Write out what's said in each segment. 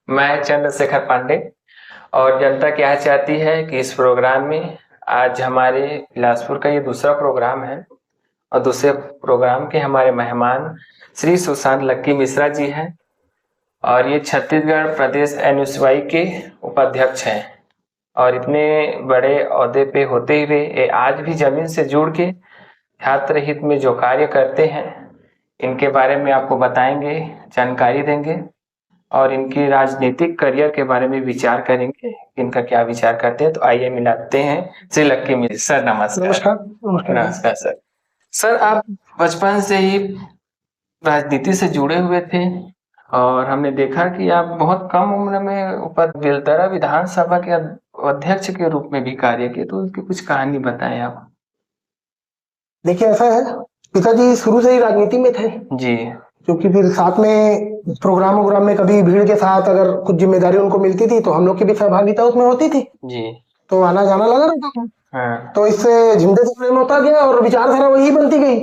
मैं चंद्रशेखर पांडे। और जनता क्या चाहती है कि इस प्रोग्राम में आज हमारे बिलासपुर का ये दूसरा प्रोग्राम है। और दूसरे प्रोग्राम के हमारे मेहमान श्री सुशांत लक्की मिश्रा जी हैं। और ये छत्तीसगढ़ प्रदेश एनएसवाई के उपाध्यक्ष हैं। और इतने बड़े ओहदे पे होते हुए ये आज भी जमीन से जुड़ के छात्र हित में जो कार्य करते हैं, इनके बारे में आपको बताएंगे, जानकारी देंगे और इनकी राजनीतिक करियर के बारे में विचार करेंगे, इनका क्या विचार करते हैं। तो आइए मिलाते हैं श्री लक्की मिश्र सर। नमस्कार। नमस्कार। नमस्कार। नमस्कार सर। सर, आप बचपन से ही राजनीति से जुड़े हुए थे और हमने देखा कि आप बहुत कम उम्र में बेलतरा विधानसभा के अध्यक्ष के रूप में भी कार्य किए, तो उसकी कुछ कहानी बताएं आप। देखिए, ऐसा है, पिताजी शुरू से ही राजनीति में थे जी। क्योंकि फिर साथ में प्रोग्राम में कभी भीड़ के साथ अगर कुछ जिम्मेदारी उनको मिलती थी तो हम लोग की भी सहभागिता उसमें होती थी जी। तो आना जाना लगा रहता था। हाँ। तो इससे झंडे से प्रेम होता गया और विचारधारा वही बनती गई।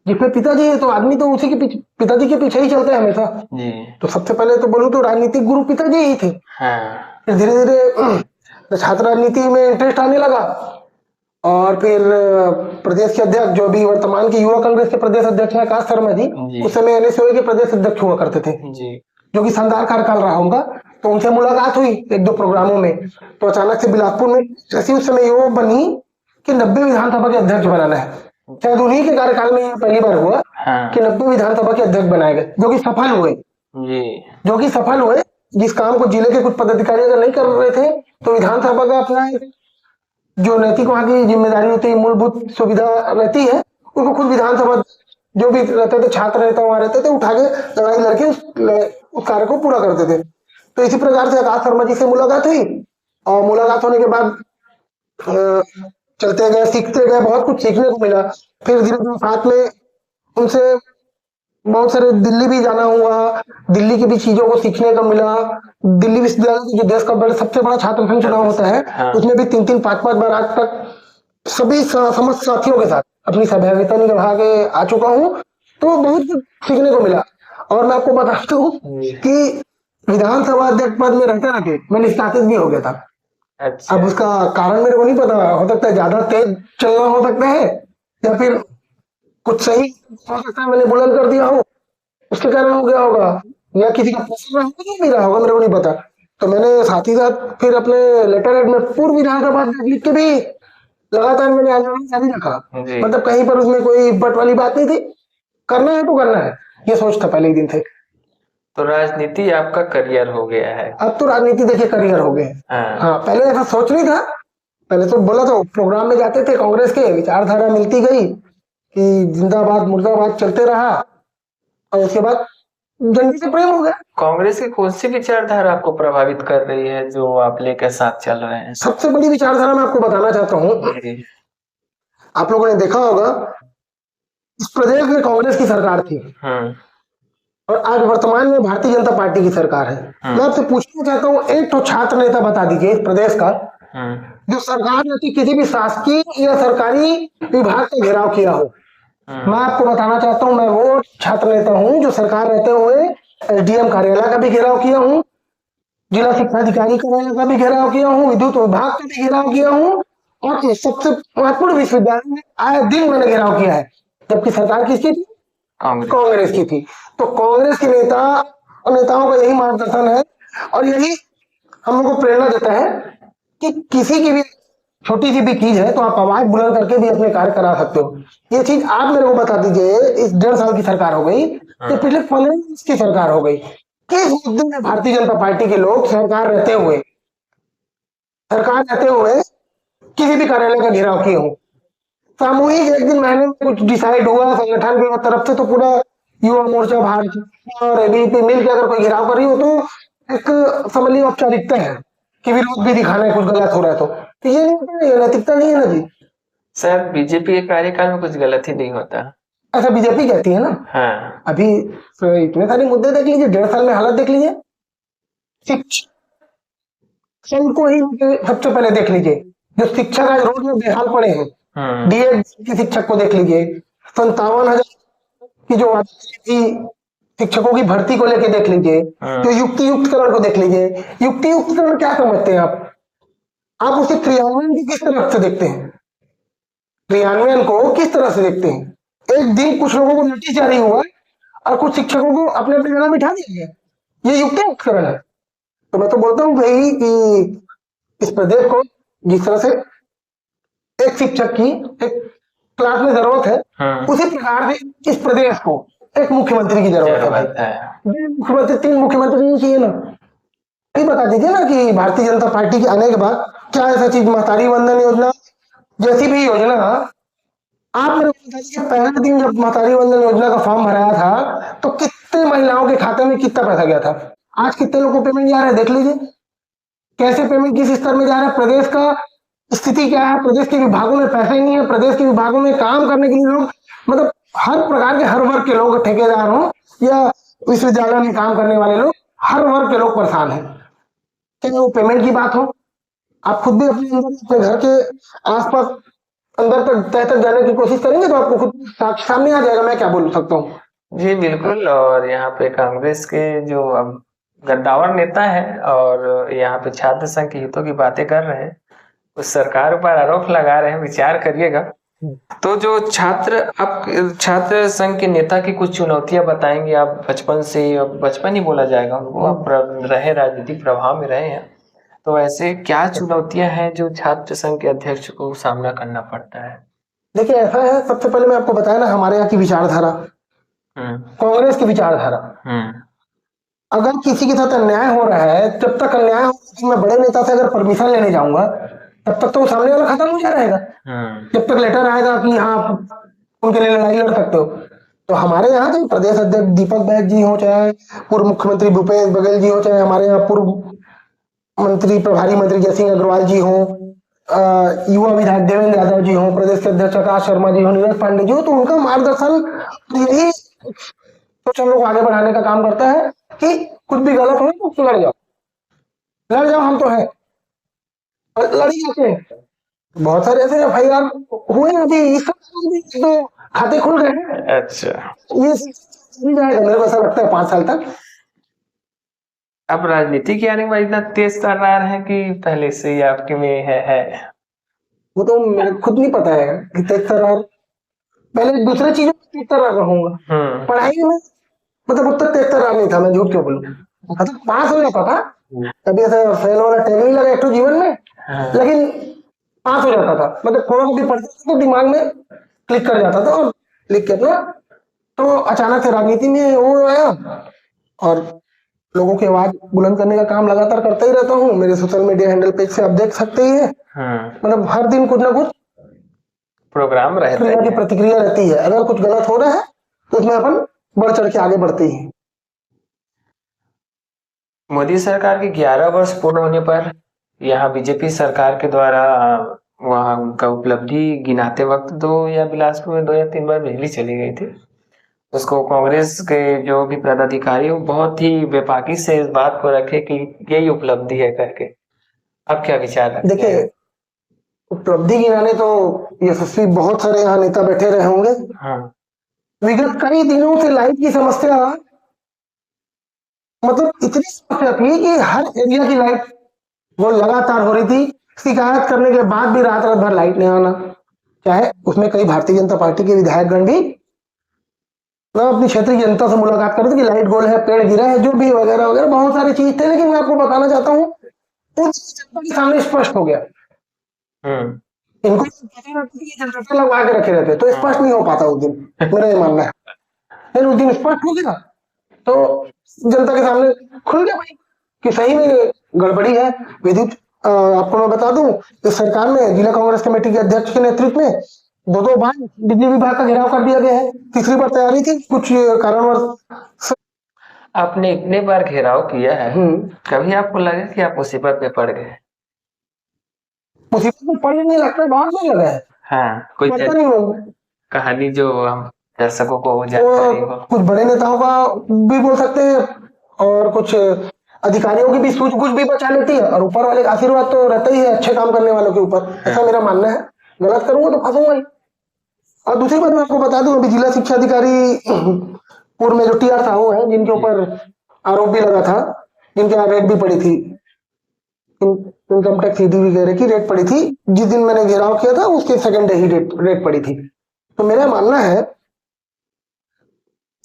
जिसमें पिताजी है तो आदमी तो उसी के पीछे, पिताजी के पीछे ही चलते हैं हमेशा। जी। तो सबसे पहले तो बोलूं तो राजनीतिक गुरु पिताजी ही थे। हाँ। फिर धीरे धीरे छात्र राजनीति में इंटरेस्ट आने लगा और फिर प्रदेश के अध्यक्ष, जो भी वर्तमान के युवा कांग्रेस के प्रदेश अध्यक्ष हैं आकाश शर्मा जी, उस समय एनएसयूआई के प्रदेश अध्यक्ष हुआ करते थे जी। जो कि शानदार कार्यकाल रहा उनका। तो उनसे मुलाकात हुई एक दो प्रोग्रामों में। तो अचानक से बिलासपुर में ऐसी उस समय ये बनी कि 90 विधानसभा के अध्यक्ष बनाना है। शायद उन्हीं के कार्यकाल में ये पहली बार हुआ। हाँ। कि 90 विधानसभा के अध्यक्ष बनाए गए, जो कि सफल हुए। जो कि सफल हुए, जिस काम को जिले के कुछ पदाधिकारी अगर नहीं कर रहे थे तो विधानसभा का अपना जो नैतिक वहां की जिम्मेदारी होती है, मूलभूत सुविधा रहती है, उनको खुद विधानसभा जो भी रहते थे, छात्र नेता वहां रहते थे, उठा के लड़ाई लड़के उस कार्य को पूरा करते थे। तो इसी प्रकार से आकाश शर्मा जी से मुलाकात हुई और मुलाकात होने के बाद चलते गए, सीखते गए, बहुत कुछ सीखने को मिला। फिर धीरे धीरे साथ में उनसे बहुत सारे दिल्ली भी जाना हुआ, दिल्ली की भी चीजों को सीखने को मिला। दिल्ली विश्वविद्यालय जो देश का सबसे बड़ा छात्र संघ चुनाव होता है, हाँ। उसमें भी 3-3, 5-5 बार आज तक सभी समस्त साथियों के साथ अपनी सहभागिता निभा के आ चुका हूँ। तो बहुत कुछ सीखने को मिला। और मैं आपको बताता हूँ कि विधानसभा अध्यक्ष पद में रहते रहते मैं निष्कासित भी हो गया था। अच्छा। अब उसका कारण मेरे को नहीं पता, हो सकता है ज्यादा तेज चलना हो सकता है या फिर कुछ सही हो सकता है मैंने बुलंद कर दिया हो, उसके कारण हो गया होगा, या किसी का प्रेशर रहा होगा, मेरे को नहीं पता। तो मैंने साथ ही साथ फिर अपने लेटर हेड में पूर्व विधानसभा लिख के भी लगातार मैंने आंदोलन जारी रखा। मतलब कहीं पर उसमें कोई बट वाली बात नहीं थी, करना है तो करना है, ये सोच था पहले ही दिन थे। तो राजनीति आपका करियर हो गया है। अब तो राजनीति देखिए करियर हो गए। हाँ, पहले ऐसा सोच नहीं था। पहले तो बोला तो प्रोग्राम में जाते थे, कांग्रेस के विचारधारा मिलती गई कि जिंदाबाद मुर्दाबाद चलते रहा और उसके बाद जनता से प्रेम हो गया। कांग्रेस की कौन सी विचारधारा आपको प्रभावित कर रही है जो आप लेकर साथ चल रहे हैं? सबसे बड़ी विचारधारा मैं आपको बताना चाहता हूँ, आप लोगों ने देखा होगा इस प्रदेश में कांग्रेस की सरकार थी और आज वर्तमान में भारतीय जनता पार्टी की सरकार है। मैं आपसे पूछना चाहता हूँ, एक तो छात्र नेता बता दीजिए इस प्रदेश का जो सरकार ने किसी भी शासकीय या सरकारी विभाग का घेराव किया हो। मैं आपको बताना चाहता हूं, मैं वो छात्र नेता हूं जो सरकार रहते हुए एसडीएम कार्यालय का भी घेराव किया हूं, जिला शिक्षा अधिकारी कार्यालय का भी घेराव किया हूं, विद्युत विभाग का भी घेराव किया हूं और सबसे महत्वपूर्ण विश्वविद्यालय में आए दिन मैंने घेराव किया है, जबकि सरकार किसकी थी? कांग्रेस की थी। तो कांग्रेस के नेताओं का यही मार्गदर्शन है और यही हम लोग को प्रेरणा देता है कि किसी की भी छोटी सी भी चीज है तो आप आवाज बुलंद करके भी अपने कार्य करा सकते हो। ये चीज आप मेरे को बता दीजिए, इस 1.5 साल की सरकार हो गई तो पिछले 15 वर्ष की सरकार हो गई, किस मुद्दे में भारतीय जनता पार्टी के लोग सरकार रहते हुए किसी भी कार्यालय का घेराव किए हो? सामूहिक एक दिन महीने में कुछ डिसाइड हुआ संगठन की तरफ से तो पूरा युवा मोर्चा भारत और एबीवीपी मिल के अगर कोई घेराव कर रही हो तो एक समझ लीजिए औपचारिकता है कि विरोध भी दिखाना है, कुछ गलत हो रहा है तो ये नहीं, नैतिकता नहीं है ना जी। सर, बीजेपी के कार्यकाल में कुछ गलत ही नहीं होता। अच्छा, बीजेपी कहती है ना। हाँ। अभी तो इतने सारे मुद्दे देख लीजिए, 1.5 साल में हालत देख लीजिए, शिक्षा को ही सबसे पहले देख लीजिए, जो शिक्षक आज रोड में बेहाल पड़े हैं। डीएड के शिक्षक को देख लीजिए, 57,000 की जो थी शिक्षकों की भर्ती को लेके देख लीजिए, जो युक्ति युक्तकरण को देख लीजिए। युक्ति युक्तकरण क्या समझते हैं आप उसे क्रियान्वयन को किस तरह से देखते हैं? क्रियान्वयन को किस तरह से देखते हैं? एक दिन कुछ लोगों को नोटिस जारी हुआ और कुछ शिक्षकों को अपने अपने जगह बिठा दिया गया, ये युक्ति युक्तकरण है। तो मैं तो बोलता हूँ भाई कि इस प्रदेश को जिस तरह से एक शिक्षक की एक क्लास में जरूरत है, उसी प्रकार से इस प्रदेश को एक मुख्यमंत्री की जरूरत है भाई। मुख्यमंत्री 3 मुख्यमंत्री नहीं चाहिए ना? ये बता दीजिए ना कि भारतीय जनता पार्टी के आने के बाद क्या ऐसा चीज, महतारी वंदन योजना जैसी भी योजना, आप मेरे को बताइए पहले दिन जब महतारी वंदन योजना का फॉर्म भराया था तो कितने महिलाओं के खाते में कितना पैसा गया था? आज कितने लोगों को पेमेंट जा रहा है देख लीजिए, कैसे पेमेंट किस स्तर में जा रहा है। प्रदेश का स्थिति क्या है? प्रदेश के विभागों में पैसे नहीं है, प्रदेश के विभागों में काम करने के लिए लोग, मतलब हर प्रकार के हर वर्ग के लोग, ठेकेदार हो या विश्वविद्यालय में काम करने वाले लोग, हर वर्ग के लोग परेशान हैं। चाहे वो पेमेंट की बात हो, आप खुद भी अपने घर के आसपास अंदर तक तह तक जाने की कोशिश करेंगे तो आपको खुद सामने आ जाएगा। मैं क्या बोल सकता हूँ? जी बिल्कुल। और यहाँ पे कांग्रेस के जो अब गद्दावर नेता है और यहाँ पे छात्र संघ के हितों की बातें कर रहे हैं, उस सरकार पर आरोप लगा रहे हैं, विचार करिएगा। तो जो छात्र संघ के नेता की कुछ चुनौतियां बताएंगे आप? बचपन से, बचपन ही बोला जाएगा उनको, आप रहे राजनीतिक प्रभाव में रहे हैं, तो ऐसे क्या चुनौतियां हैं जो छात्र संघ के अध्यक्ष को सामना करना पड़ता है? देखिए ऐसा है, सबसे पहले मैं आपको बताया ना हमारे यहाँ की विचारधारा, कांग्रेस की विचारधारा, अगर किसी के साथ अन्याय हो रहा है, जब तक अन्याय हो, मैं बड़े नेता से अगर परमिशन लेने जाऊंगा तब तक तो सामने वाला खत्म हो जा रहेगा। जब तक लेटर आएगा कि हाँ उनके लिए लड़ाई लड़ सकते हो। तो हमारे यहाँ तो प्रदेश अध्यक्ष दीपक बैज जी हो, चाहे पूर्व मुख्यमंत्री भूपेश बघेल जी हो, चाहे हमारे यहाँ पूर्व मंत्री प्रभारी मंत्री जयसिंह अग्रवाल जी हो, युवा विधायक देवेंद्र यादव जी हो, प्रदेश के अध्यक्ष आकाश शर्मा जी हो, नीरज पांडे जी हो, तो उनका मार्गदर्शन यही तो हम लोग आगे बढ़ाने का काम करता है कि कुछ भी गलत हो तो लड़ जाओ, हम तो है लड़ी जाते हैं। बहुत सारे ऐसे FIR हुए अभी इस तो खाते खुल गए। अच्छा, ये जाएगा मेरे को ऐसा लगता है 5 साल तक। अब राजनीति की आने के बाद इतना तेज तर्रार है कि पहले से ही आपके में है? वो तो मेरे खुद नहीं पता है कि तेज तर्रार, पहले दूसरे चीजों में तेज तर्रार रहूंगा, पढ़ाई में मतलब उतना तेज तर्रार नहीं था, मैं झूठ क्यों बोलूं। मतलब पास हो जाता था, कभी ऐसा फेल वाला टैग नहीं लगा एक तो जीवन में, लेकिन पास हो जाता था। मतलब थोड़ा भी पढ़ता था तो दिमाग में क्लिक कर जाता था और लिख के अपना। तो अचानक से राजनीति में वो आया और लोगों की आवाज बुलंद करने का काम लगातार करता ही रहता हूँ। मेरे सोशल मीडिया हैंडल पेज से आप देख सकते ही है, मतलब हर दिन कुछ ना कुछ प्रोग्राम रहता है, की प्रतिक्रिया रहती है। अगर कुछ गलत हो रहा है तो उसमें अपन बढ़ चढ़ के आगे बढ़ते ही। मोदी सरकार के 11 वर्ष पूर्ण होने पर यहाँ बीजेपी सरकार के द्वारा वहाँ उनका उपलब्धि गिनाते वक्त 2 या बिलासपुर में 2 या 3 बार बिजली चली गई थी। उसको कांग्रेस के जो भी पदाधिकारी वो बहुत ही बेपाकी से इस बात को रखे कि यही उपलब्धि है करके। अब क्या विचार रखते हैं? देखिए उपलब्धि गिनाने तो यशस्वी बहुत सारे यहाँ नेता बैठे रहे होंगे। विगत कई दिनों से लाइट की समस्या, मतलब इतनी समस्या थी कि हर एरिया की लाइट वो लगातार हो रही थी। शिकायत करने के बाद भी रात भर लाइट नहीं आना, चाहे उसमें कई भारतीय जनता पार्टी के विधायकगण भी अपनी क्षेत्रीय जनता से मुलाकात करते कि लाइट गोल है, पेड़ गिरा है, जो भी वगैरह वगैरह बहुत सारी चीज थे। लेकिन मैं आपको बताना चाहता हूँ जनता के सामने स्पष्ट हो गया। इनको जनरेटर लगवा के रखे रहते तो स्पष्ट नहीं हो पाता उस दिन, मेरा ये मानना है। फिर उस दिन स्पष्ट हो गया तो जनता के सामने खुल गया भाई कि सही में गड़बड़ी है। विद्युत आपको मैं बता दूं कि सरकार में जिला कांग्रेस कमेटी के अध्यक्ष के नेतृत्व में 2 बार बिजली विभाग का घेराव कर दिया गया है। तीसरी बार तैयारी थी, कुछ कारणवश। आपने इतने बार घेराव किया है, कभी आपको लगा कि आप मुसीबत में पड़ गए? मुसीबत में पड़ने नहीं लगता, बहुत नहीं लगा है। हाँ, कोई कहानी जो हम दर्शकों को जानकारी हो? कुछ बड़े नेताओं का भी बोल सकते हैं और कुछ अधिकारियों की भी सूझ कुछ भी बचा लेती है और ऊपर वाले का आशीर्वाद तो रहता ही है अच्छे काम करने वालों के ऊपर। ऐसा मेरा मानना है। गलत करूंगा तो फंसूंगा ही। और दूसरी बात मैं आपको बता दूं, अभी जिला शिक्षा अधिकारी पूर्व में जो टीआर था वो है, जिनके ऊपर आरोप भी लगा था, जिनके यहाँ रेड भी पड़ी थी, इनकम टैक्स ईडी वगैरह की रेड पड़ी थी। जिस दिन मैंने घेराव किया था उसके सेकंड डे ही रेड पड़ी थी। तो मेरा मानना है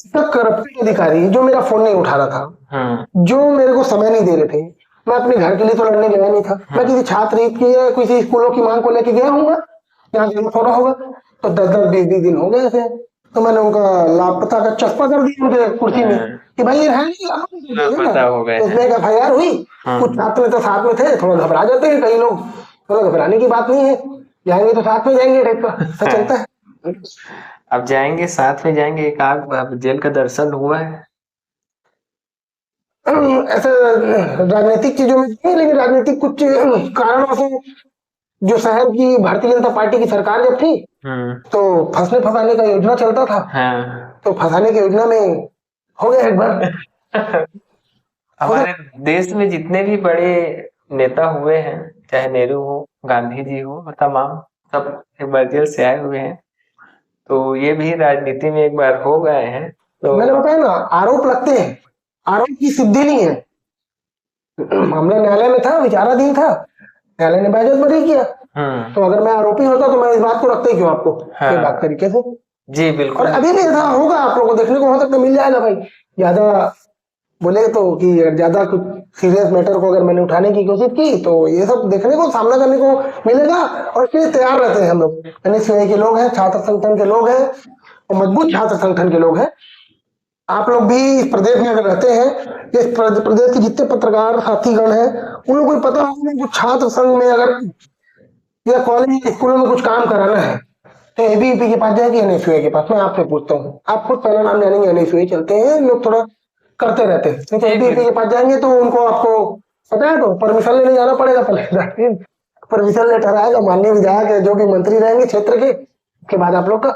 तक करप्टेड अधिकारी जो मेरा फोन नहीं उठा रहा था, जो मेरे को समय नहीं दे रहे थे, मैं अपने घर के लिए तो लड़ने गया नहीं था, मैं किसी छात्र हित की या किसी स्कूलों की मांग को लेके गया हूँ, यहाँ से थोड़ा होगा। तो 10-10 20-20 दिन हो गए ऐसे, तो मैंने उनका लापता का चस्पा कर दिया उनके कुर्सी में कि भाई ये है नहीं, लापता हो गए। उसमें एक FIR हुई। कुछ छात्र तो साथ में थे, थोड़ा घबरा जाते हैं कई लोग, थोड़ा घबराने की बात नहीं है, जाएंगे तो साथ में जाएंगे टाइप का सब चलता है। अब जाएंगे साथ में जाएंगे, एक आग अब जेल का दर्शन हुआ है। ऐसा राजनीतिक चीजों में नहीं, लेकिन राजनीतिक कुछ कारणों से जो शहर की भारतीय जनता पार्टी की सरकार जब थी तो फंसने फंसाने का योजना चलता था। तो फंसाने की योजना में हो गया एक बार। हमारे देश में जितने भी बड़े नेता हुए हैं, चाहे नेहरू हो, गांधी जी हो, तमाम सब एक बार जेल से आए हुए हैं। तो ये भी राजनीति में एक बार हो गए हैं। तो मैंने बताया ना, आरोप लगते हैं, आरोप की सिद्धि नहीं है। मामला न्यायालय में था, विचाराधीन था, न्यायालय ने बाइज्जत बरी किया। तो अगर मैं आरोपी होता तो मैं इस बात को रखते ही क्यों आपको ये बात तरीके से। जी बिल्कुल। और अभी भी ऐसा होगा, आप लोगों को देखने को हो सकता मिल जाएगा भाई। ज्यादा बोले तो कि ज्यादा कुछ सीरियस मैटर को अगर मैंने उठाने की कोशिश की तो ये सब देखने को, सामना करने को मिलेगा। और इसके लिए तैयार रहते हैं हम लोग, NSUI के लोग हैं, छात्र संगठन के लोग हैं, और मजबूत छात्र संगठन के लोग हैं। आप लोग भी इस प्रदेश में अगर रहते हैं, इस प्रदेश के जितने पत्रकार साथीगण हैं, उन लोगों को पता होगा कि छात्र संघ में अगर या कॉलेज स्कूलों में कुछ काम कराना है तो ABVP के पास जाएगी, NSUI के पास। मैं आपसे पूछता हूँ, आप खुद पहला नाम जानेंगे, NSUI चलते हैं लोग, थोड़ा करते रहते हैं, तो ABVP के पास जाएंगे तो उनको आपको पता है तो परमिशन लेने जाना पड़ेगा पहले। परमिशन लेटर आएगा, माननीय विधायक जो भी मंत्री रहेंगे क्षेत्र के बाद आप लोग का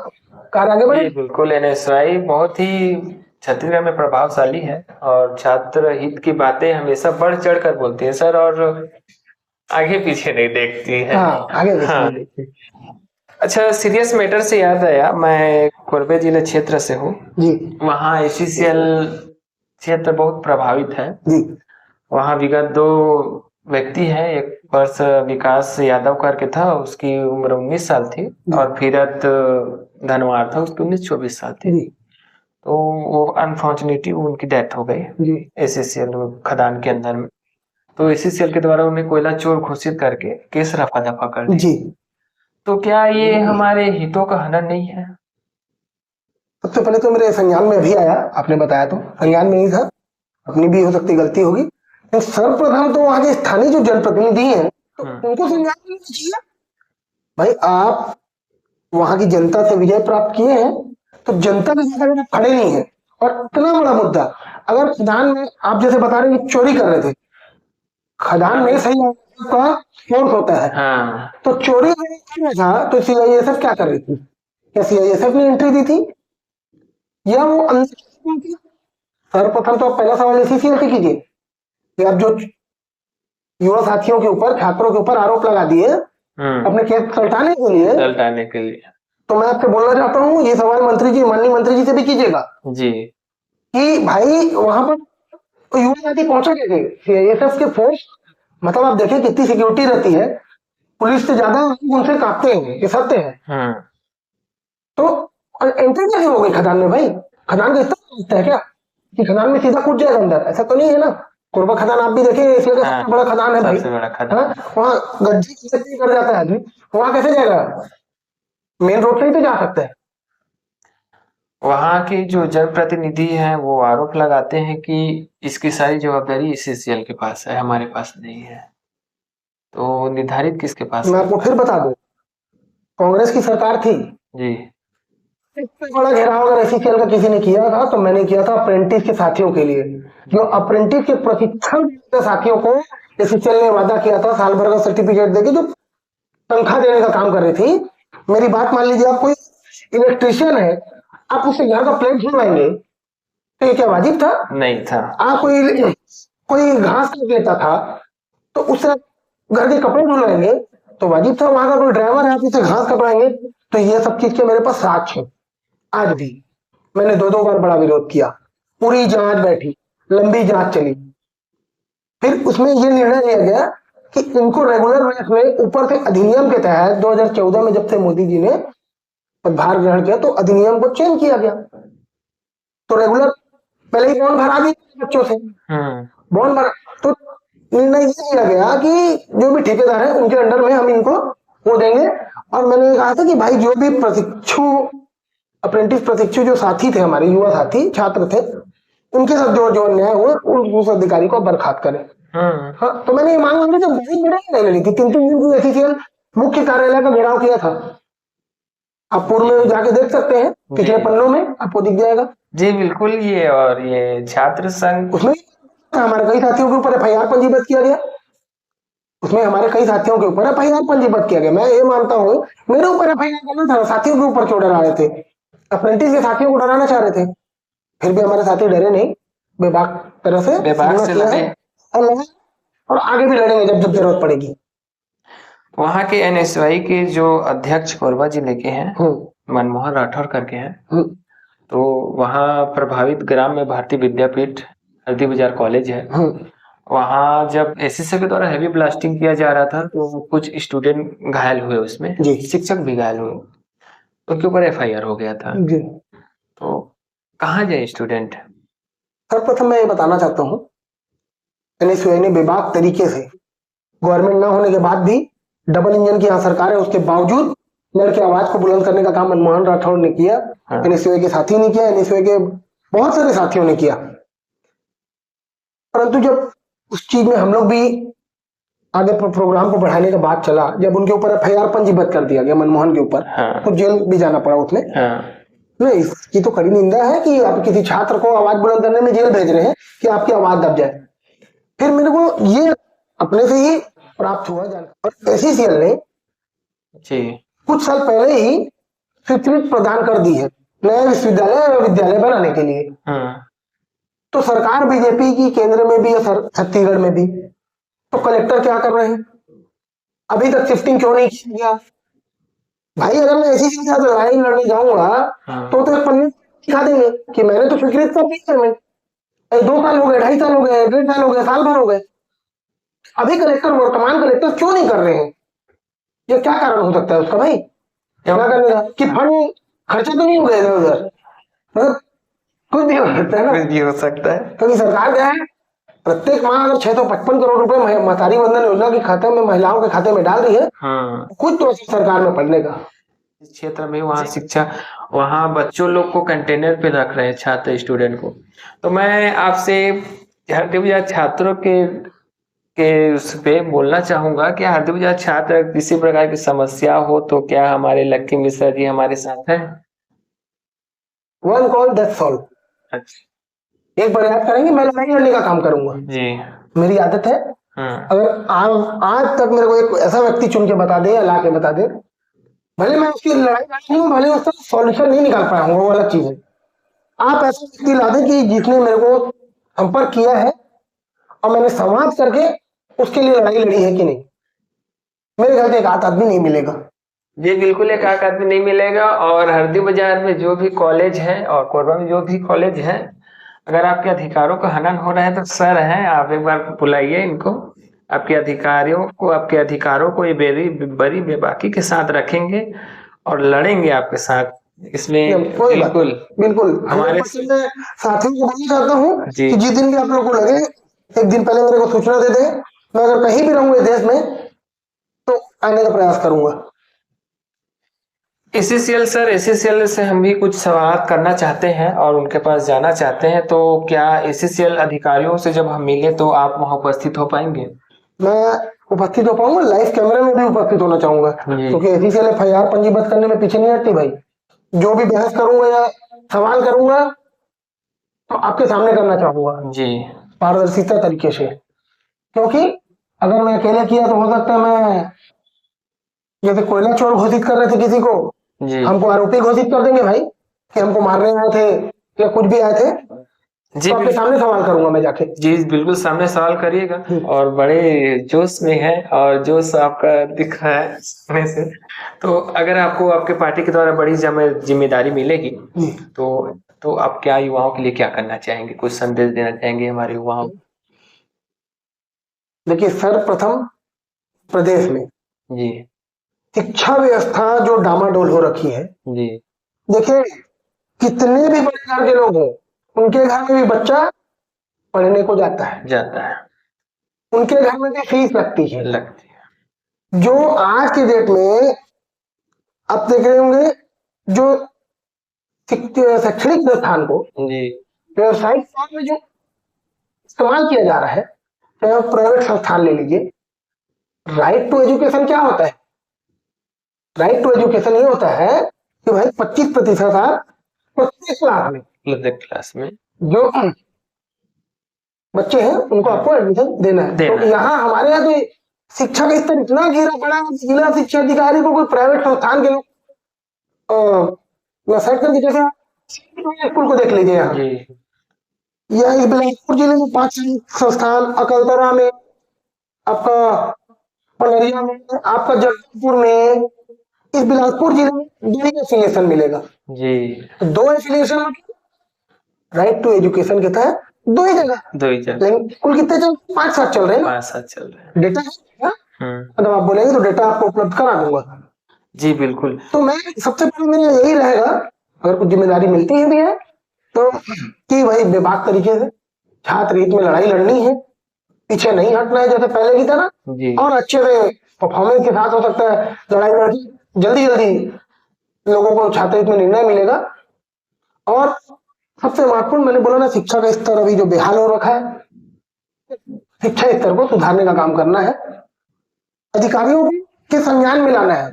कार्य आगे बढ़े। बिल्कुल, NSUI बहुत ही छत्तीसगढ़ में प्रभावशाली है और छात्र हित की बातें हमेशा बढ़ चढ़ कर बोलती है सर, और आगे पीछे नहीं देखती है। आगे नहीं देखती। अच्छा, सीरियस मैटर से याद आया, मैं कोरबे जिले क्षेत्र से हूँ जी। वहाँ ACCL क्षेत्र बहुत प्रभावित है जी। वहाँ विगत 2 व्यक्ति हैं, एक वर्ष विकास यादव करके था, उसकी उम्र 19 साल थी, और फिरत धनवार था, उसकी 19-24 साल थी। तो वो अनफॉर्चुनेटली उनकी डेथ हो गई ACCL खदान के अंदर में। तो ACCL के द्वारा उन्हें कोयला चोर घोषित करके केस रफा दफा कर दिया। तो क्या ये हमारे हितों का हनन नहीं है? सबसे पहले तो मेरे संज्ञान में अभी आया, आपने बताया तो संज्ञान में ही था, अपनी भी हो सकती गलती होगी। तो सर्वप्रथम तो वहां के स्थानीय जो जनप्रतिनिधि हैं तो उनको संज्ञान लेना चाहिए। भाई आप वहां की जनता से विजय प्राप्त किए हैं तो जनता के साथ खड़े नहीं है। और इतना बड़ा मुद्दा, अगर खदान में आप जैसे बता रहे हैं चोरी कर रहे थे, खदान में सही का फोर्स होता है। तो चोरी था तो CISF क्या कर रही थी? क्या CISF ने एंट्री दी थी या वो अंदर? सर्वप्रथम तो आप पहला सवाल ACCL से कीजिए कि आप जो युवा साथियों के ऊपर, छात्रों के ऊपर आरोप लगा दिए अपने केस सलटाने के लिए, तो मैं आपसे बोलना चाहता हूँ, ये सवाल मंत्री जी, माननीय मंत्री जी से भी कीजिएगा जी, कि भाई वहां पर तो युवा साथी पहुंचा कैसे? CISF के फोर्स, मतलब आप देखें कितनी सिक्योरिटी रहती है, पुलिस से ज्यादा उनसे कांपते हैं, ये सत्य है। तो एंट्री कैसे हो गई खदान में? भाई खदान का इतना है क्या कि खदान में सीधा कूद जाएगा अंदर? ऐसा तो नहीं है ना। कोरबा खदान आप भी देखें, एशिया का सबसे बड़ा खदान है भाई, वहाँ गड्ढे कर जाता है आदमी, वहां कैसे जाएगा? मेन रोड से ही तो जा सकता है। वहाँ के जो जनप्रतिनिधि हैं वो आरोप लगाते हैं कि इसकी सारी जवाबदारी ACCL के पास है, हमारे पास नहीं है। तो निर्धारित किसके पास? मैं आपको फिर बता दूं, कांग्रेस की सरकार थी जी, इतना बड़ा घेराव अगर ACCL का किसी ने किया था तो मैंने किया था अप्रेंटिस के साथियों के लिए। जो अप्रेंटिस के प्रशिक्षण साथियों को ACCL ने वादा किया था साल भर का सर्टिफिकेट देके जो तनख्वाह देने का काम कर रही थी। मेरी बात मान लीजिए, आप कोई इलेक्ट्रीशियन है, आप उससे घर का प्लेट धुलवाएंगे तो ये क्या वाजिब था? नहीं था। आप कोई घास काट लेता था तो उससे घर के कपड़े धुलवाएंगे तो वाजिब था? वहां का कोई ड्राइवर है, आप उसे घास कटवाएंगे? तो ये सब चीज के मेरे पास साक्ष्य है आज भी। मैंने 2-2 बार बड़ा विरोध किया, पूरी जांच बैठी, लंबी जांच चली, फिर उसमें ये निर्णय लिया गया कि इनको रेगुलर रेट में ऊपर से अधिनियम के तहत 2014 में जब से मोदी जी ने पदभार ग्रहण किया तो अधिनियम को चेंज किया गया, तो रेगुलर पहले ही बॉन्ड भरा दी बच्चों से, बॉन्ड भरा, तो निर्णय ये लिया गया कि जो भी ठेकेदार है उनके अंडर में हम इनको वो देंगे। और मैंने कहा था कि भाई जो भी प्रशिक्षु अप्रेंटिस प्रशिक्षु जो साथी थे, हमारे युवा साथी छात्र थे, उनके साथ जो जो अन्याय हुआ उस अधिकारी को बर्खास्त करें। हाँ, तो मैंने ये मांग ली, जब बहुत बड़ा निर्णय ली थी, 3-3 दिन की एससीसीएल मुख्य कार्यालय का घेराव किया था, आप पूर्व में जाके देख सकते हैं, पिछले पन्नों में आपको दिख जाएगा। जी बिल्कुल, ये और ये छात्र संघ, उसमें हमारे कई साथियों के ऊपर एफआईआर पंजीबद्ध किया गया, उसमें हमारे कई साथियों के ऊपर एफआईआर पंजीबद्ध किया गया। मैं ये मानता हूँ मेरे ऊपर एफआईआर करना था, साथियों के ऊपर क्यों डरा रहे थे, अप्रेंटिस के साथियों को डराना चाह रहे थे, फिर भी हमारे साथी डरे नहीं, बेबाक तरह से लड़े और आगे भी लड़ेंगे जब जब जरूरत पड़ेगी। वहाँ के एनएसयूआई के जो अध्यक्ष कोरबा जिले के हैं, मनमोहन राठौर करके हैं, तो वहाँ प्रभावित ग्राम में भारतीय विद्यापीठ हल्दी बाजार कॉलेज है, वहाँ जब एसएससी के द्वारा हैवी ब्लास्टिंग किया जा रहा था तो कुछ स्टूडेंट घायल हुए, उसमें शिक्षक भी घायल हुए, उनके ऊपर एफआईआर हो गया था। तो कहाँ जाए स्टूडेंट? सर्वप्रथम मैं ये बताना चाहता हूँ, एनएसयूआई ने बेबाक तरीके से गवर्नमेंट ना होने के बाद भी डबल इंजन की यहाँ सरकार है, उसके बावजूद लड़के आवाज को बुलंद करने का काम मनमोहन राठौर ने किया, एनएसयूआई के साथी ने किया, एनएसयूआई के बहुत सारे साथियों ने किया। परंतु जब उस चीज में हम लोग भी आगे प्रोग्राम को बढ़ाने का बात चला, जब उनके ऊपर एफआईआर पंजीबद्ध कर दिया गया मनमोहन के ऊपर, तो जेल भी जाना पड़ा उसमें। नहीं, इसकी तो कड़ी निंदा है कि आप किसी छात्र को आवाज बुलंद करने में जेल भेज रहे हैं कि आपकी आवाज दब जाए। फिर मेरे को ये अपने से ही प्राप्त हुआ जानकारी, और एससीसीएल ने कुछ साल पहले ही स्वीकृति प्रदान कर दी है नया विद्यालय बनाने के लिए। तो सरकार बीजेपी की केंद्र में भी है, छत्तीसगढ़ में भी, तो कलेक्टर क्या कर रहे हैं, अभी तक शिफ्टिंग क्यों नहीं किया? भाई अगर मैं ऐसी के साथ लड़ाई लड़ने जाऊंगा तो एक पन्ने दिखा देंगे कि मैंने तो स्वीकृत कर दी है, 2 साल हो गए, 2.5 साल हो गए, 1.5 साल हो गए, साल भर हो गए, अभी कलेक्टर, वर्तमान कलेक्टर क्यों नहीं कर रहे हैं? ये क्या कारण हो सकता है उसका भाई? क्या करने का कि फंड खर्चा तो नहीं हो गया उधर, मतलब कुछ भी हो सकता है ना, कुछ भी हो सकता है, क्योंकि सरकार क्या है, प्रत्येक माह अगर 655 करोड़ रुपए महतारी वंदन योजना के खाते में, महिलाओं के खाते में डाल रही है, कुछ तो सरकार में पढ़ने का। इस क्षेत्र में वहाँ शिक्षा, वहाँ बच्चों लोग को कंटेनर पे रख रहे हैं, छात्र स्टूडेंट को। तो मैं आपसे हरदेव बाजार छात्रों के उस पे बोलना चाहूंगा कि हरदेव बाजार छात्र किसी प्रकार की समस्या हो तो क्या हमारे लक्की मिश्रा जी हमारे साथ हैं? One call that's solve. अच्छा, एक बार याद करेंगे, मैं लड़ाई लड़ने का काम करूंगा जी, मेरी आदत है। अगर आज तक मेरे को एक ऐसा व्यक्ति चुन के बता दे या ला के बता दे, भले मैं उसकी लड़ाई लड़ी हूँ, भले उसका सॉल्यूशन नहीं निकाल पाया हूँ, वो अलग चीज है। आप ऐसा व्यक्ति ला दें कि जिसने मेरे को संपर्क किया है और मैंने संवाद करके उसके लिए लड़ाई लड़ी है कि नहीं, मेरे घर से एक आदमी नहीं मिलेगा जी, बिल्कुल एक आदमी नहीं मिलेगा। और हरदी बाजार में जो भी कॉलेज है और कोरबा में जो भी कॉलेज है, अगर आपके अधिकारों का हनन हो रहा है तो सर हैं, आप एक बार बुलाइए इनको, आपके अधिकारियों को, आपके अधिकारों को ये बड़ी बेबाकी के साथ रखेंगे और लड़ेंगे आपके साथ। इसमें बिल्कुल बिल्कुल हमारे साथियों को बोलना चाहता हूँ कि जिस दिन भी आप लोग को लगे, एक दिन पहले मेरे को सूचना दे दे, मैं अगर कहीं भी रहूंगा देश में तो आने का प्रयास करूंगा। एससीसीएल सर, एससीसीएल से हम भी कुछ सवाल करना चाहते हैं और उनके पास जाना चाहते हैं, तो क्या एससीसीएल अधिकारियों से जब हम मिले तो आप वहां उपस्थित हो पाएंगे? मैं उपस्थित हो पाऊंगा, लाइव कैमरे में भी उपस्थित होना चाहूंगा, क्योंकि एससीसीएल एफआईआर पंजीबद्ध करने में पीछे नहीं हटती भाई। जो भी बहस करूंगा या सवाल करूंगा तो आपके सामने करना चाहूंगा जी, पारदर्शिता तरीके से, क्योंकि अगर मैं अकेले किया तो हो सकता है मैं जैसे कोयला चोर घोषित कर रहे थे किसी को, हमको आरोपी घोषित कर देंगे भाई कि हमको मारने आए थे या कुछ भी आए थे जी, तो आपके सामने सवाल करूंगा मैं जाके। जी बिल्कुल, सामने सवाल करिएगा और बड़े जोश में है और जोश आपका दिख रहा है में से। तो अगर आपको आपके पार्टी के द्वारा बड़ी जिम्मेदारी मिलेगी तो तो आप क्या युवाओं के लिए क्या करना चाहेंगे, कुछ संदेश देना चाहेंगे हमारे युवाओं को? देखिए, सर्वप्रथम प्रदेश में जी शिक्षा व्यवस्था जो डामाडोल हो रखी है। जी देखिए, कितने भी बड़े घर के लोग हों, उनके घर में भी बच्चा पढ़ने को जाता है, उनके घर में भी फीस लगती है। जो आज के डेट में आप देख रहे होंगे, जो शैक्षणिक संस्थान को व्यवसायिक तौर में जो इस्तेमाल किया जा रहा है, चाहे प्राइवेट संस्थान ले लीजिए। राइट टू एजुकेशन क्या होता है? राइट टू एजुकेशन ये होता है कि भाई 25% आप प्रत्येक क्लास में जो बच्चे हैं उनको आपको एडमिशन देना है। तो यहाँ हमारे यहाँ तो शिक्षा का स्तर इतना गिरा पड़ा है, जिला शिक्षा अधिकारी को कोई प्राइवेट संस्थान के लोग सेट करके, जैसे स्कूल को देख लीजिए यहाँ, या इस बिलासपुर जिले में 5 संस्थान, अकलतरा में, आपका पलरिया में, आपका जगदलपुर में, इस बिलासपुर जिले में 2 ही एफिलिएशन मिलेगा जी। 2 एफिलिएशन राइट टू एजुकेशन के तहत 2 ही जगह, लेकिन कुल कितने चल 5-7 चल रहे हैं, 5-7 चल रहे हैं। डेटा है, अगर आप बोलेंगे तो डेटा आपको उपलब्ध करा दूंगा जी। बिल्कुल। तो मैं सबसे पहले मेरा यही रहेगा, अगर कुछ जिम्मेदारी मिलती है भी है तो, कि भाई बेबाक तरीके से छात्र हित में लड़ाई लड़नी है, पीछे नहीं हटना है जैसे पहले की तरह, और अच्छे से परफॉर्मेंस के साथ हो सकता है लड़ाई लड़की जल्दी लोगों को छात्र हित में निर्णय मिलेगा। और सबसे महत्वपूर्ण मैंने बोला ना, शिक्षा का स्तर अभी जो बेहाल हो रखा है, शिक्षा स्तर को सुधारने का काम करना है। अधिकारियों के संज्ञान में लाना है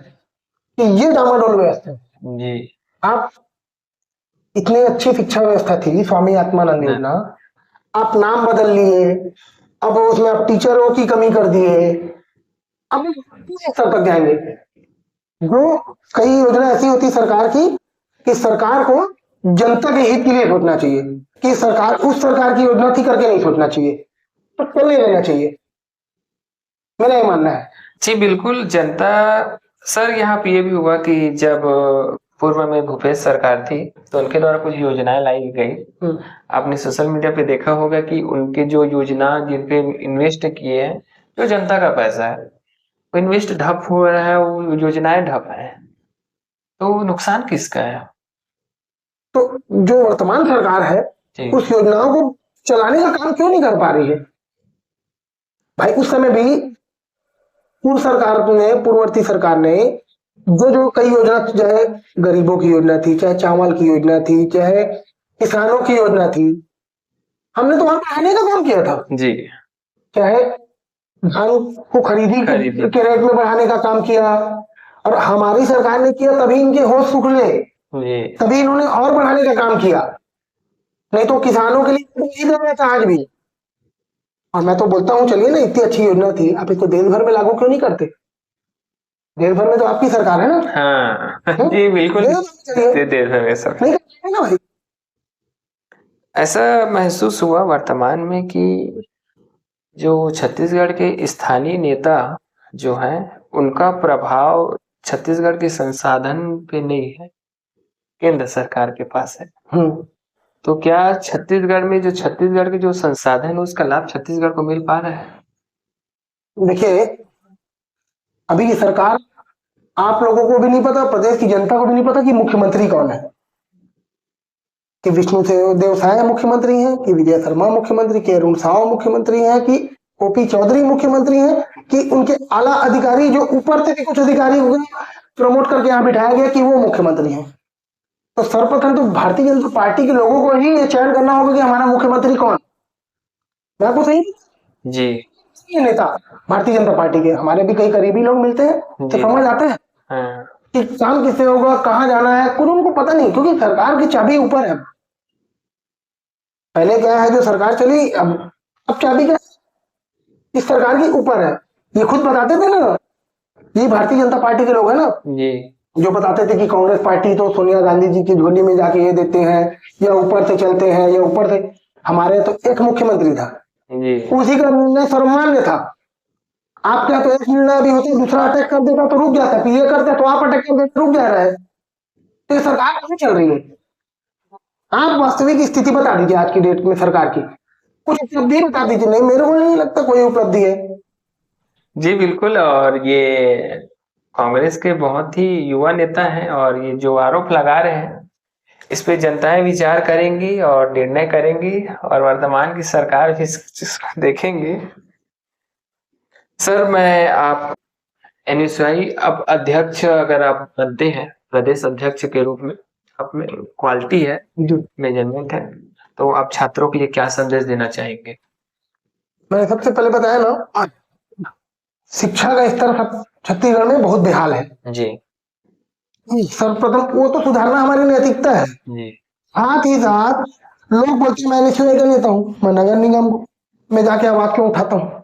कि ये डामाडोल व्यवस्था जी। आप इतनी अच्छी शिक्षा व्यवस्था थी स्वामी आत्मानंद योजना, आप नाम बदल लिए, अब उसमें आप टीचरों की कमी कर दिए, अब स्तर तक जाएंगे। जो कई योजना ऐसी होती सरकार की कि सरकार को जनता के हित के लिए सोचना चाहिए, कि सरकार उस सरकार की योजना थी करके नहीं सोचना चाहिए, तो चलने देना चाहिए, मेरा ये मानना है जी। बिल्कुल। जनता सर, यहाँ पे ये भी हुआ कि जब पूर्व में भूपेश सरकार थी तो उनके द्वारा कुछ योजनाएं लाई गई। आपने सोशल मीडिया पे देखा होगा कि उनके जो योजना जिन पे इन्वेस्ट किए हैं, जो जनता का पैसा है, वो इन्वेस्ट ठप हो रहा है, वो योजनाएं ठप है, तो नुकसान किसका है? तो जो वर्तमान सरकार है उस योजनाओं को चलाने का काम क्यों नहीं कर पा रही है? भाई उस समय भी पूर्ववर्ती सरकार ने जो कई योजना, चाहे गरीबों की योजना थी, चाहे चावल की योजना थी, चाहे किसानों की योजना थी, हमने तो वहां बढ़ाने का काम किया था जी। चाहे धान को खरीदी के रेट में बढ़ाने का काम किया, और हमारी सरकार ने किया, तभी इनके होश उखड़े, तभी इन्होंने और बढ़ाने का काम किया, नहीं तो किसानों के लिए नहीं दे रहा था आज भी। और मैं तो बोलता हूँ, चलिए ना, इतनी अच्छी योजना थी, आप इसको देश भर में लागू क्यों नहीं करते? देश भर में तो आपकी सरकार है ना। हाँ जी बिल्कुल, देश भर में सरकार नहीं करते ना भाई। ऐसा महसूस हुआ वर्तमान में कि जो छत्तीसगढ़ के स्थानीय नेता जो हैं, उनका प्रभाव छत्तीसगढ़ के संसाधन पे नहीं है, केंद्र सरकार के पास है। तो क्या छत्तीसगढ़ में जो छत्तीसगढ़ के जो संसाधन है, उसका लाभ छत्तीसगढ़ को मिल पा रहा है? देखिए, अभी की सरकार, आप लोगों को भी नहीं पता, प्रदेश की जनता को भी नहीं पता कि मुख्यमंत्री कौन है, कि विष्णु देव साय मुख्यमंत्री हैं, कि विजय शर्मा मुख्यमंत्री, कि अरुण साव मुख्यमंत्री हैं, कि ओपी चौधरी मुख्यमंत्री हैं, कि उनके आला अधिकारी जो ऊपर से भी कुछ अधिकारी हो गए प्रमोट करके यहाँ बिठाया गया कि वो मुख्यमंत्री हैं। तो सर्वप्रथम तो भारतीय जनता पार्टी के लोगों को ही ये चयन करना होगा कि हमारा मुख्यमंत्री कौन। मैं आपको सही जी, ये नेता भारतीय जनता पार्टी के, हमारे भी कई करीबी लोग मिलते हैं तो समझ आते हैं कि काम किससे होगा, कहाँ जाना है, कुछ उनको पता नहीं, क्योंकि सरकार की चाबी ऊपर है। पहले क्या है, जो सरकार चली, अब चाबी क्या इस सरकार की ऊपर है। ये खुद बताते थे ना, ये भारतीय जनता पार्टी के लोग है ना जी, जो बताते थे कि कांग्रेस पार्टी तो सोनिया गांधी जी की झोली में जाके ये देते हैं, या ऊपर से चलते हैं, या ऊपर से। हमारे तो एक मुख्यमंत्री था जी, उसी का निर्णय सर्वमान्य था। आप क्या तो एक निर्णय भी होता, दूसरा अटैक कर देता तो रुक जाता, फिर ये करते तो आप अटैक कर देते रुक जा रहा है। तो ये सरकार नहीं चल रही है। आप वास्तविक स्थिति बता दीजिए आज की डेट में सरकार की, कुछ उपलब्धि बता दीजिए। नहीं, मेरे को नहीं लगता कोई उपलब्धि है। जी बिल्कुल। और ये कांग्रेस के बहुत ही युवा नेता हैं और ये जो आरोप लगा रहे हैं इस पे जनताएं विचार करेंगी और निर्णय करेंगी और वर्तमान की सरकार भी इस चीज को देखेंगी। सर मैं आप एनएसयूआई अब अध्यक्ष अगर आप बनते हैं प्रदेश अध्यक्ष के रूप में, आप में क्वालिटी है, मेजरमेंट है, तो आप छात्रों के लिए क्या संदेश देना चाहेंगे? मैंने सबसे पहले बताया ना, शिक्षा का स्तर छत्तीसगढ़ में बहुत बेहाल है जी। सर्वप्रथम वो तो सुधारना हमारी नैतिकता है जी। साथ ही साथ लोग बोलते हैं मैं एनएसयूआई का नेता हूँ, मैं नगर निगम में जाके आवाज क्यों उठाता हूँ,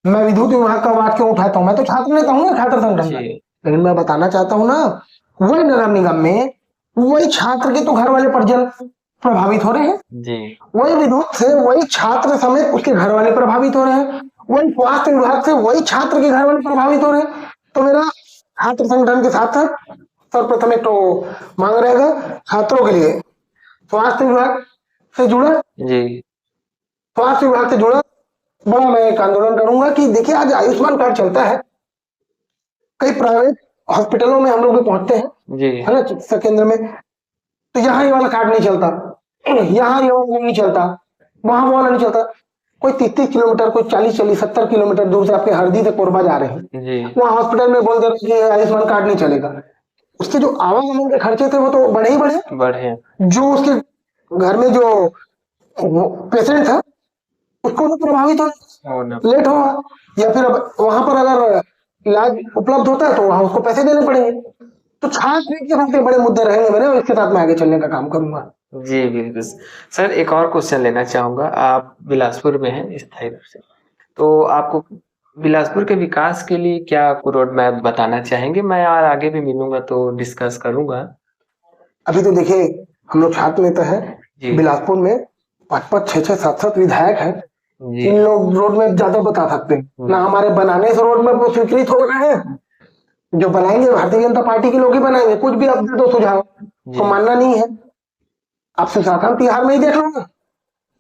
मैं विद्युत विभाग का आवाज क्यों उठाता हूँ, मैं तो छात्र नेता हूँ ना, छात्र संगठन का। लेकिन मैं बताना चाहता हूँ ना, वही नगर निगम में वही छात्र के तो घर वाले परिजन प्रभावित हो रहे हैं जी। वही विद्युत से वही छात्र समेत उसके घर वाले प्रभावित हो रहे हैं, वही स्वास्थ्य विभाग से वही छात्र के घर वाले प्रभावित हो रहे हैं। तो मेरा छात्र संगठन के साथ साथ सर्वप्रथम एक तो मांग रहेगा छात्रों के लिए स्वास्थ्य विभाग से जुड़ा जी, स्वास्थ्य विभाग से जुड़ा बड़ा मैं एक आंदोलन करूंगा कि देखिए आज आयुष्मान कार्ड चलता है, कई प्राइवेट हॉस्पिटलों में हम लोग पहुंचते हैं जी, है ना, चिकित्सा केंद्र में, तो यहाँ ये वाला कार्ड नहीं चलता, यहाँ ये वाला नहीं चलता, वहां वाला नहीं चलता। कोई 30-30 किलोमीटर, कोई 40-40, 70 किलोमीटर दूर से आपके हरदी से कोरबा जा रहे हैं, वहाँ हॉस्पिटल में बोल दे रहे कि आयुष्मान कार्ड नहीं चलेगा। उसके जो आवागमन के खर्चे थे वो तो बढ़े ही बढ़े, जो उसके घर में जो पेशेंट था उसको तो प्रभावित हो, लेट हो, या फिर वहां पर अगर इलाज उपलब्ध होता है तो वहां उसको पैसे देने पड़ेंगे। तो छात्र के सबसे बड़े मुद्दे रहेंगे, मैंने इसके साथ मैं आगे चलने का काम करूंगा। जी बिल्कुल। सर एक और क्वेश्चन लेना चाहूंगा, आप बिलासपुर में हैं स्थायी रूप से, तो आपको बिलासपुर के विकास के लिए क्या रोड मैप बताना चाहेंगे? मैं और आगे भी मिलूंगा तो डिस्कस करूंगा। अभी तो देखिए हम लोग छात्र नेता है बिलासपुर में 5-5, 6-6, 7-7 विधायक है, इन लोग रोड मैप ज्यादा बता सकते हैं ना, हमारे बनाने से रोड मैप स्वीकृत हो रहे हैं, जो बनाएंगे भारतीय जनता पार्टी के लोग ही बनाएंगे। कुछ भी अब दे दो सुझाव तो मानना नहीं है। आप सुशासन तिहार में ही देख लो,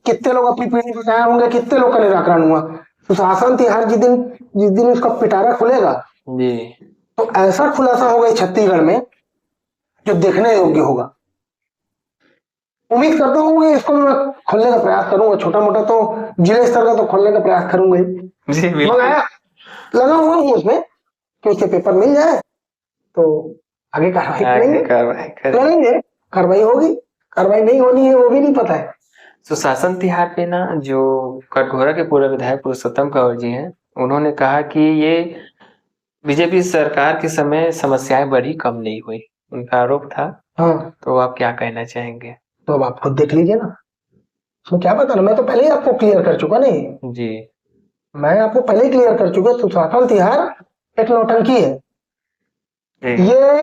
कितने लोग अपनी पीढ़ी बचाए होंगे, कितने लोग का निराकरण हुआ। सुशासन तिहार जिस दिन उसका पिटारा खुलेगा जी, तो ऐसा खुलासा होगा छत्तीसगढ़ में जो देखने योग्य होगा। उम्मीद करता हूँ कि इसको मैं खोलने का प्रयास करूंगा, छोटा मोटा तो जिले स्तर का तो खोलने का प्रयास करूंगा ही। लगा हुआ हूँ उसमें कि उसके पेपर मिल जाए तो आगे कार्रवाई करेंगे, कार्रवाई होगी, कार्रवाई नहीं होनी है वो भी नहीं पता है। सुशासन तिहार पे ना जो कटघोरा के पूर्व विधायक पुरुषोत्तम कंवर जी हैं, उन्होंने कहा कि ये बीजेपी सरकार के समय समस्याएं बढ़ी कम नहीं हुई, उनका आरोप था। हाँ, तो आप क्या कहना चाहेंगे? तो अब आप खुद देख लीजिए ना, उसमें क्या बताना, मैं तो पहले ही आपको क्लियर कर चुका नहीं जी, मैं आपको पहले ही क्लियर कर चुका। सुशासन तिहार एक नौटंकी है। ये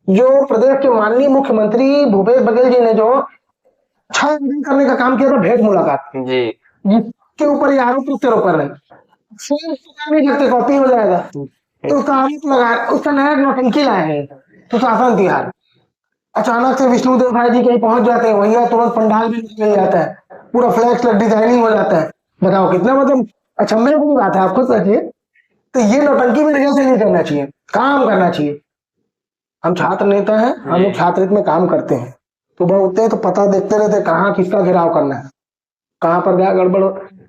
जो प्रदेश के माननीय मुख्यमंत्री भूपेश बघेल जी ने जो छानबीन करने का काम किया था, भेंट मुलाकात जी, जिसके ऊपर ये आरोप प्रत्यारोप कर रहे हैं, नहीं करते कॉपी हो जाएगा, तो उसका आरोप लगा, उसका नया नौटंकी लाया है सुशासन तिहार। अचानक से विष्णुदेव भाई जी कहीं पहुंच जाते हैं, वही तुरंत पंडाल भी मिल जाता है, पूरा फ्लैक्स डिजाइनिंग हो जाता है। बताओ कितना मतलब अचंभे की बात है, आपको सोचिए। तो ये नौटंकी मेरे ख्याल से नहीं करना चाहिए, काम करना चाहिए। हम छात्र नेता हैं, हम लोग छात्र हित में काम करते हैं, सुबह उठते हैं तो पता देखते रहते हैं कहाँ किसका घेराव करना है, कहाँ पर क्या गड़बड़,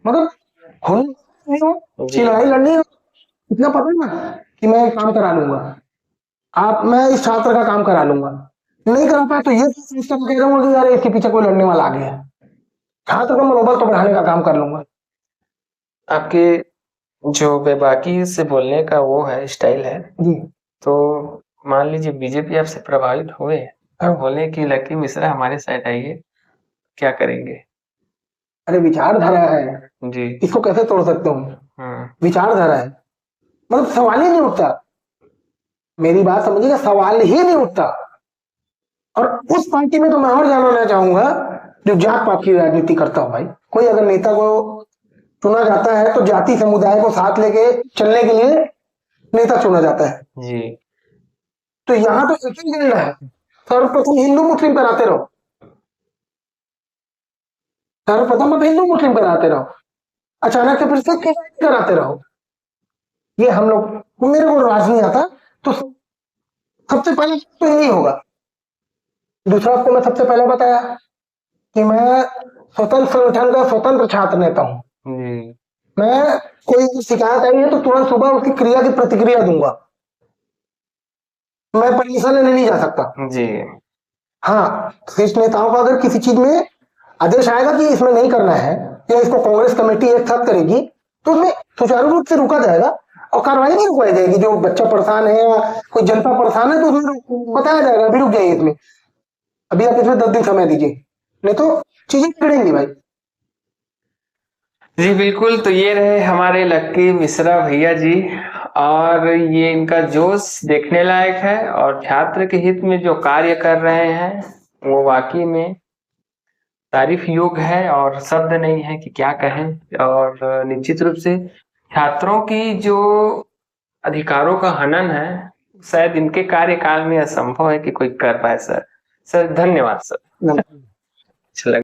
मतलब लड़ाई लड़नी है, इतना पता है ना कि मैं काम करा लूंगा, मैं इस छात्र का काम करा लूंगा। नहीं करा पाए तो ये कह रहा हूँ कि यार इसके पीछे कोई लड़ने वाला आ गया है, छात्र का मनोबल तो बढ़ाने का काम कर लूंगा। आपके जो बेबाकी से बोलने का वो है स्टाइल है जी, तो मान लीजिए बीजेपी आपसे प्रभावित हुए और बोले कि लकी मिश्रा हमारे साइड आइए, क्या करेंगे? अरे विचारधारा है जी, इसको कैसे तोड़ सकते हूँ? विचारधारा है, मतलब सवाल ही नहीं उठता, मेरी बात समझिएगा, सवाल ही नहीं उठता। और उस पार्टी में तो मैं और जानना चाहूंगा जो जात पात की राजनीति करता हो। भाई कोई अगर नेता को चुना जाता है तो जाति समुदाय को साथ लेके चलने के लिए नेता चुना जाता है जी, तो यहाँ तो एक ही एजेंडा है, सर्वप्रथम हिंदू मुस्लिम कराते रहो, सर्वप्रथम आप हिंदू मुस्लिम कराते रहो, अचानक से फिर से कराते रहो। ये हम लोग, मेरे को राज नहीं आता, तो सबसे पहले तो यही होगा। दूसरा, आपको मैं सबसे पहले बताया कि मैं स्वतंत्र संगठन का स्वतंत्र छात्र नेता हूँ। मैं कोई शिकायत आई है तो तुरंत सुबह उसकी क्रिया की प्रतिक्रिया दूंगा, मैं परमिशन लेने नहीं जा सकता जी। हाँ, शीर्ष नेताओं का अगर किसी चीज में आदेश आएगा कि इसमें नहीं करना है या इसको कांग्रेस कमेटी एक साथ करेगी, तो उसमें सुचारू रूप से रुका जाएगा और कार्रवाई नहीं रुकवाई जाएगी। जो बच्चा परेशान है या कोई जनता परेशान है तो उसमें बताया जाएगा अभी रुक जाइए इसमें, अभी आप इसमें 10 दिन समय दीजिए, नहीं तो चीजें बिगड़ेंगी भाई। जी बिल्कुल। तो ये रहे हमारे लक्की मिश्रा भैया जी, और ये इनका जोश देखने लायक है, और छात्र के हित में जो कार्य कर रहे हैं वो वाकई में तारीफ योग्य है, और शब्द नहीं है कि क्या कहें। और निश्चित रूप से छात्रों की जो अधिकारों का हनन है शायद इनके कार्यकाल में असंभव है कि कोई कर पाए। सर धन्यवाद सर। अच्छा लगा।